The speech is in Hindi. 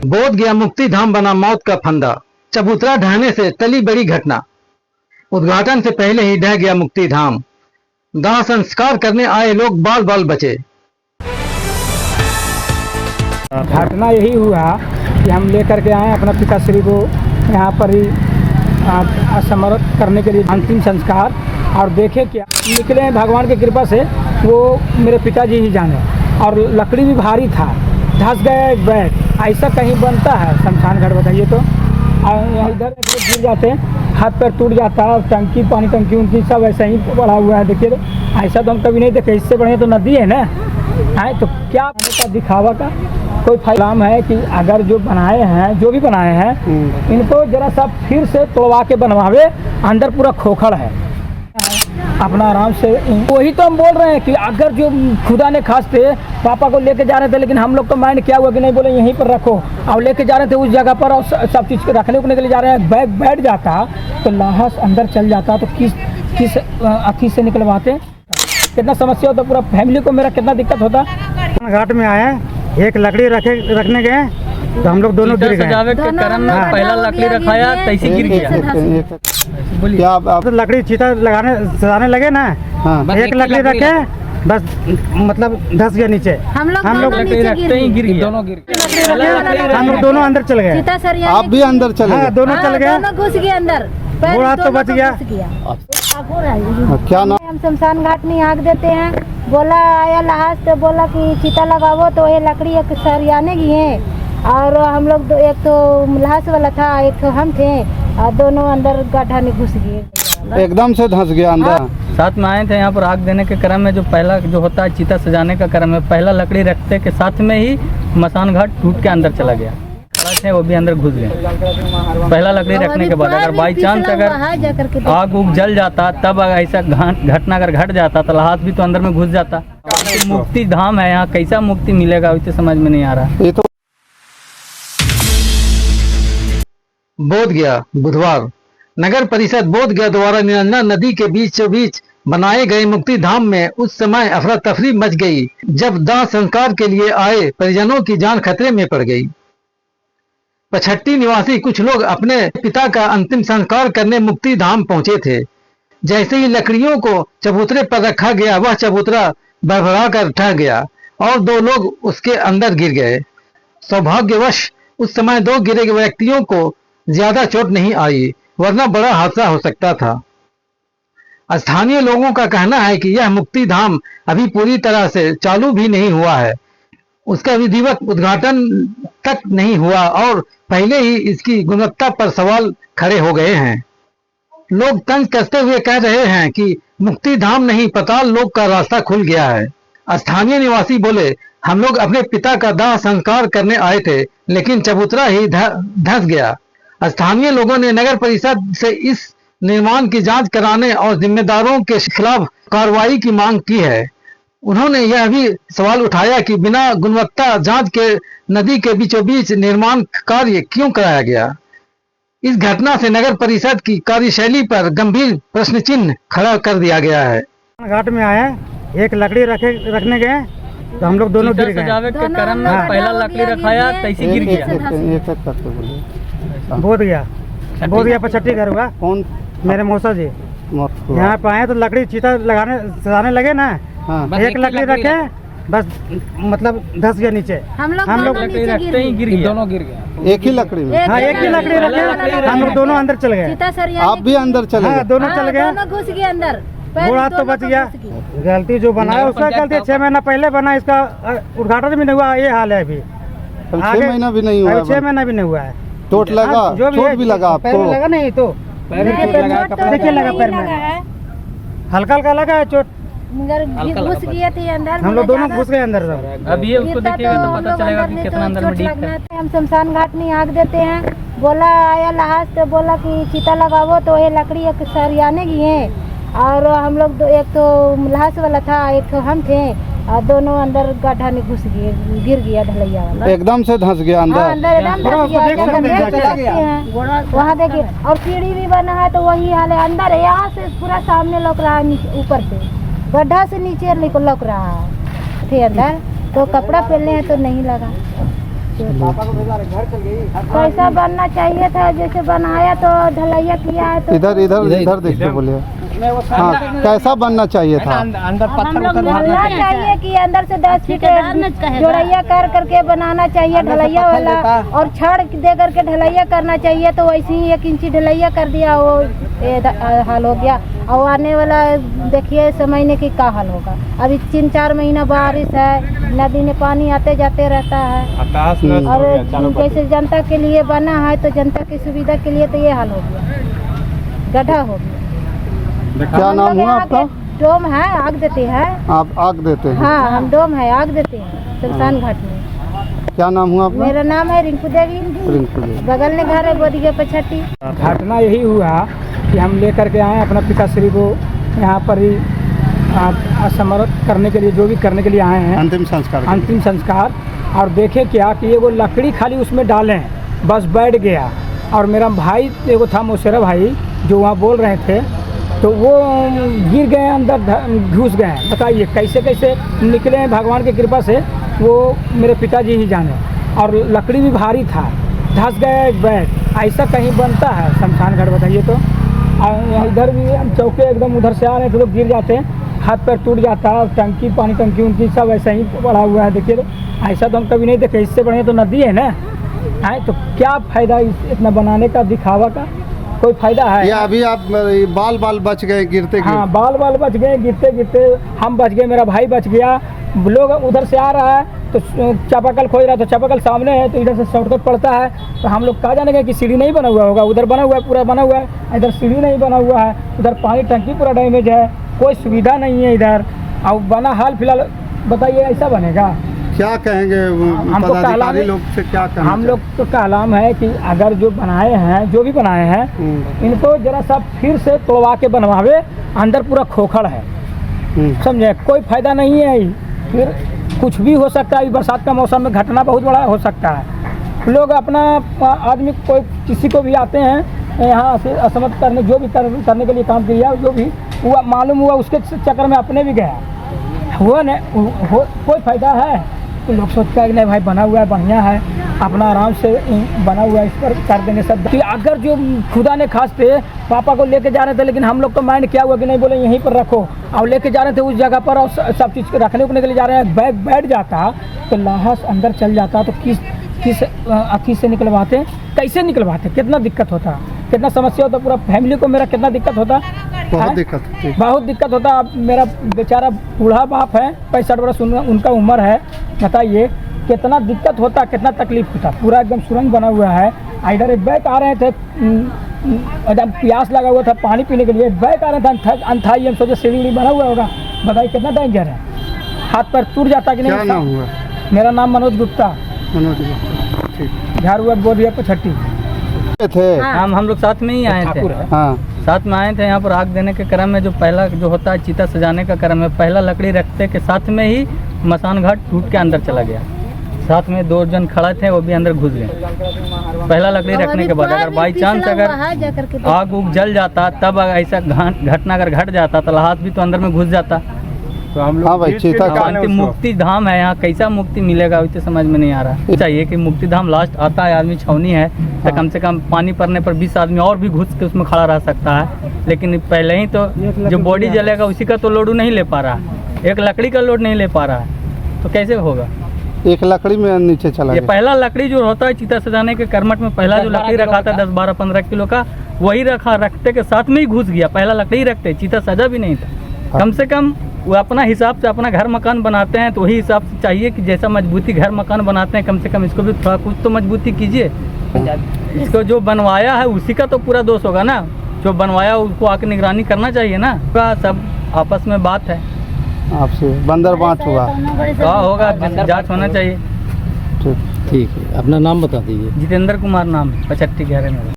बोध गया मुक्ति धाम बना मौत का फंदा। चबूतरा ढहने से टली बड़ी घटना। उद्घाटन से पहले ही ढह गया मुक्ति धाम। दाह संस्कार करने आए लोग बाल बाल बचे। घटना यही हुआ कि हम लेकर के आए अपना पिताश्री को यहाँ पर ही समर्पित करने के लिए अंतिम संस्कार, और देखे क्या निकले हैं भगवान की कृपा से। वो मेरे पिताजी ही जाने, और लकड़ी भी भारी था, धंस गया एक बैग। ऐसा कहीं बनता है शमशान घाट, बताइए तो। इधर गिर जाते, हाथ पैर टूट जाता, टंकी पानी टंकी उनकी सब ऐसा ही बढ़ा हुआ है। देखिए तो ऐसा तो हम कभी नहीं देखे, इससे बढ़िया तो नदी है ना। है तो क्या का दिखावा का कोई फायदा है कि अगर जो बनाए हैं, जो भी बनाए हैं, इनको जरा सा फिर से तोड़वा के बनवावे। अंदर पूरा खोखड़ है, अपना आराम से। वही तो हम बोल रहे हैं कि अगर जो खुदा ने खास्ते पापा को लेके जा रहे थे, लेकिन हम लोग तो माइंड क्या हुआ कि नहीं, बोले यहीं पर रखो। अब लेके जा रहे थे उस जगह पर, और सब चीज़ रखने उखने के लिए जा रहे हैं। बैग बैठ जाता तो लाश अंदर चल जाता, तो किस अथी से निकलवाते, कितना समस्या होता पूरा फैमिली को, मेरा कितना दिक्कत होता। घाट में आए, एक लकड़ी रखने गए तो हम लोग दोनों गिर गए। के क्रम में पहला लकड़ी रखाया तैसे गिर गया। बोलिए आप तो लकड़ी चीता सजाने लगे ना। हाँ। एक लकड़ी रखे, बस मतलब धस गया नीचे। हम लोग लकड़ी रखते ही गिर गया, दोनों गिर गए। हम लोग दोनों अंदर चल गए। आप भी अंदर चले गए? दोनों चल गए, घुस गए अंदर, गोड़ हाथ तो बच गया। क्या नाम? हम शमशान घाट में आग देते हैं, बोला आया लाश तो बोला कि चीता लगावो, तो ये लकड़ी एक सरियाने की है, और हम लोग एक तो लाश वाला था, एक तो हम थे, और दोनों अंदर गड्ढा में घुस गए, एकदम से धंस गया अंदर। साथ में आए थे यहाँ पर आग देने के क्रम में, जो पहला जो होता है चीता सजाने का क्रम में, पहला लकड़ी रखते के साथ में ही मसान घाट टूट के अंदर चला गया। खड़ा थे वो भी अंदर घुस गए पहला लकड़ी रखने के बाद। अगर बाई चांस अगर आग उग जल जाता, तब अगर ऐसा घटना अगर घट जाता तो हाथ भी तो अंदर में घुस जाता। मुक्ति धाम है यहाँ, कैसा मुक्ति मिलेगा उसे समझ में नहीं आ रहा। ये तो बोध गया बुधवार नगर परिषद बोध गया द्वारा निरंजना नदी के बीचों बीच बनाए गए मुक्ति धाम में उस समय अफरा तफरी मच गई जब दाह संस्कार के लिए आए परिजनों की जान खतरे में पड़ गई। पछट्टी निवासी कुछ लोग अपने पिता का अंतिम संस्कार करने मुक्ति धाम पहुंचे थे। जैसे ही लकड़ियों को चबूतरे पर रखा गया, वह चबूतरा भरभरा कर ढह गया और दो लोग उसके अंदर गिर गए। सौभाग्यवश उस समय दो गिरे व्यक्तियों को ज्यादा चोट नहीं आई, वरना बड़ा हादसा हो सकता था। स्थानीय लोगों का कहना है कि यह मुक्ति धाम अभी पूरी तरह से चालू भी नहीं हुआ है, उसका विधिवत उद्घाटन तक नहीं हुआ और पहले ही इसकी गुणवत्ता पर सवाल खड़े हो गए हैं। लोग तंज कसते हुए कह रहे हैं कि मुक्ति धाम नहीं, पाताल लोक का रास्ता खुल गया है। स्थानीय निवासी बोले, हम लोग अपने पिता का दाह संस्कार करने आए थे, लेकिन चबूतरा ही धंस गया। स्थानीय लोगों ने नगर परिषद से इस निर्माण की जांच कराने और जिम्मेदारों के खिलाफ कार्रवाई की मांग की है। उन्होंने यह भी सवाल उठाया कि बिना गुणवत्ता जांच के नदी के बीचों बीच निर्माण कार्य क्यों कराया गया। इस घटना से नगर परिषद की कार्यशैली पर गंभीर प्रश्न चिन्ह खड़ा कर दिया गया है। घाट में आए, एक लकड़ी रखने गए तो हम लोग दोनों गिर गए। सजावे के क्रम में पहला लकड़ी रखाया तैसे गिर गया। बोध गया पछट्टी घर हुआ। कौन? मेरे मौसा जी। यहाँ पे आए तो लकड़ी चीता सजाने लगे ना। हाँ। एक लकड़ी रखे, बस मतलब धस गया नीचे। हम लोग लकड़ी रखते ही गिर गया, दोनों गिर गए। एक ही लकड़ी में? हाँ, एक ही लकड़ी रखे, हम लोग दोनों अंदर चल गए। आप भी अंदर चले गए? दोनों चल गए, घुस गए अंदर, गोड़ हाथ तो बच गया। गलती जो बनाया उसका गलती, 6 महीना पहले बना, इसका उद्घाटन भी नहीं हुआ। ये हाल है अभी 6 महीना भी नहीं हुआ। 6 महीना भी नहीं हुआ है। चोट लगा? चोट भी लगा आपको? पैर में लगा नहीं तो देखिए लगा पैर में, हल्का हल्का लगा है चोट। घुस गए थे अंदर, हम लोग दोनों घुस गए अंदर। अब ये उसको देखिएगा तो पता चलेगा कि कितना अंदर में डीप है। हम शमशान घाट में आग देते हैं, बोला आया लाश तो बोला कि चीता लगावो, तो ये लकड़ी एक सरियाने की है, और हम लोग एक तो लाश वाला था, एक तो हम थे, और दोनों अंदर गड्ढा में घुस गए, गिर गया ढलैया वाला, एकदम से धंस गया अंदर। अंदर वहाँ देखिए, और सीढ़ी भी बना है तो वही हाल है। अंदर है, यहाँ से पूरा सामने लग रहा है, ऊपर से गड्ढा से नीचे लग रहा है थे अंदर, तो कपड़ा पहनने हैं तो नहीं लगा। कैसा बनना चाहिए था, जैसे बनाया तो ढलैया किया है तो इधर इधर इधर देखते बोलिए। हाँ, कैसा बनना चाहिए था? ढलना चाहिए कि अंदर से 10 फीट जोड़ैया कर करके बनाना चाहिए ढलैया वाला, और छड़ दे करके ढलैया करना चाहिए। तो वैसे ही 1 इंची ढलैया कर दिया, वो हाल हो गया। और आने वाला देखिए समझने की क्या हाल होगा। अभी 3-4 महीना बारिश है, नदी में पानी आते जाते रहता है, और जैसे जनता के लिए बना है तो जनता की सुविधा के लिए तो ये हाल हो गया, गड्ढा हो गया। क्या नाम हुआ आपका? डोम है, आग देते हैं। आप आग देते हैं? हाँ, हम डोम है, आग देते हैं शमशान घाट में। क्या नाम हुआ आपका? मेरा नाम है रिंकू देवी। रिंकू देवी। बगल में घर है बोदिया पछट्टी। घटना यही हुआ कि हम लेकर के आए अपना पिताश्री को यहाँ पर ही समर्पित करने के लिए, जो भी करने के लिए आए हैं, अंतिम संस्कार। और देखे क्या कि ये वो लकड़ी खाली उसमें डालें, बस बैठ गया। और मेरा भाई एगो था मोशेरा भाई, जो वहाँ बोल रहे थे, तो वो गिर गए, अंदर घुस गए। बताइए कैसे कैसे निकले हैं, भगवान की कृपा से वो मेरे पिताजी ही जाने। और लकड़ी भी भारी था, धंस गए बैठ। ऐसा कहीं बनता है शमशान घाट, बताइए तो। और इधर भी हम चौके एकदम उधर से आ रहे थे, लोग गिर जाते हैं, हाथ पैर टूट जाता है, टंकी पानी टंकी उनकी सब ऐसा ही पड़ा हुआ है। देखिए तो ऐसा तो हम कभी नहीं देखे, इससे बढ़िया तो नदी है ना। है तो क्या फ़ायदा इतना बनाने का, दिखावा का कोई फायदा है? या अभी आप बाल बच गए गिरते? हाँ, बाल बच गए गिरते गिरते, हम बच गए, मेरा भाई बच गया। लोग उधर से आ रहा है तो चापाकल खोज रहा, तो चापाकल सामने है तो इधर से शॉर्टकट पड़ता है। तो हम लोग कहा जाने कि सीढ़ी नहीं बना हुआ होगा, उधर बना हुआ है, पूरा बना हुआ है, इधर सीढ़ी नहीं बना हुआ है, उधर पानी टंकी पूरा डैमेज है, कोई सुविधा नहीं है इधर। और बना हाल फिलहाल, बताइए ऐसा बनेगा? क्या कहेंगे पदाधिकारी लोग से? क्या कहेंगे? हम लोग तो कहलाम है कि अगर जो बनाए हैं, जो भी बनाए हैं, इनको जरा सा फिर से तोड़वा के बनवावे। अंदर पूरा खोखड़ है, समझे, कोई फायदा नहीं है। फिर कुछ भी हो सकता है, बरसात का मौसम में घटना बहुत बड़ा हो सकता है। लोग अपना आदमी कोई किसी को भी आते हैं यहाँ से असमत करने, जो भी करने के लिए काम किया, जो भी हुआ मालूम हुआ उसके चक्कर में अपने भी गया हुआ न कोई फायदा है। तो लोग सोचता है कि नहीं भाई बना हुआ है, बढ़िया है, अपना आराम से बना हुआ है, इस पर कर देंगे सब। कि अगर जो खुदा ने खास पे पापा को लेके जा रहे थे, लेकिन हम लोग तो माइंड क्या हुआ कि नहीं, बोले यहीं पर रखो, और लेके जा रहे थे उस जगह पर, और सब चीज़ रखने उखने के लिए जा रहे हैं, बैग बैठ जाता तो लाश अंदर चल जाता, तो किस अथी से निकलवाते, कैसे निकलवाते, कितना दिक्कत होता, कितना समस्या होता, पूरा फैमिली को मेरा कितना दिक्कत होता। बहुत दिक्कत होता। अब मेरा बेचारा बूढ़ा बाप है, 65 वर्ष उनका उम्र है, बताइए कितना दिक्कत होता, कितना तकलीफ होता। पूरा एकदम सुरंग बना हुआ है। इधर एक बैग आ रहे थे, एकदम प्यास लगा हुआ था पानी पीने के लिए, बैग आ रहा था अनथाई, हम सोचे सीढ़ी बना हुआ होगा, बताइए कितना डेंजर है, हाथ पर टूट जाता कि नहीं। क्या नाम हुआ? मेरा नाम मनोज गुप्ता, झाड़ हुआ बोधिया पछट्टी थे। हम लोग साथ में ही आए थे। हाँ, साथ में आए थे। यहाँ पर आग देने के क्रम में जो पहला जो होता है चीता सजाने का क्रम है, पहला लकड़ी रखते के साथ में ही मसान घाट टूट के अंदर चला गया। साथ में 2 जन खड़ा थे, वो भी अंदर घुस गए पहला लकड़ी रखने के बाद। अगर बाई चांस अगर आग उग जल जाता, तब ऐसा घटना अगर घट जाता तो लाश भी तो अंदर में घुस जाता। तो हम लोग भगवान की मुक्ति धाम है यहाँ, कैसा मुक्ति मिलेगा इसे समझ में नहीं आ रहा। चाहिए कि मुक्ति धाम लास्ट आता है, आदमी छावनी है तो कम से कम पानी पड़ने पर 20 आदमी और भी घुस के उसमें खड़ा रह सकता है। लेकिन पहले ही तो जो बॉडी जलेगा उसी का तो लोड नहीं ले पा रहा है, एक लकड़ी का लोड नहीं ले पा रहा है, तो कैसे होगा? एक लकड़ी में नीचे चला ये गया। पहला लकड़ी जो होता है चीता सजाने के कर्मठ में, पहला जो लकड़ी रखा था 10, 12, 15 किलो का, वही रखते के साथ में ही घुस गया। पहला लकड़ी रखते, चीता सजा भी नहीं था। कम से कम वो अपना हिसाब से अपना घर मकान बनाते हैं, तो वही हिसाब से चाहिए कि जैसा मजबूती घर मकान बनाते हैं, कम से कम इसको भी थोड़ा कुछ तो मजबूती कीजिए। इसको जो बनवाया है उसी का तो पूरा दोष होगा ना, जो बनवाया उसको आके निगरानी करना चाहिए ना। सब आपस में बात है, आपसे बंदर बांट हुआ होगा, जांच होना चाहिए। ठीक है, अपना नाम बता दीजिए। जितेंद्र कुमार नाम है, 65 11 में।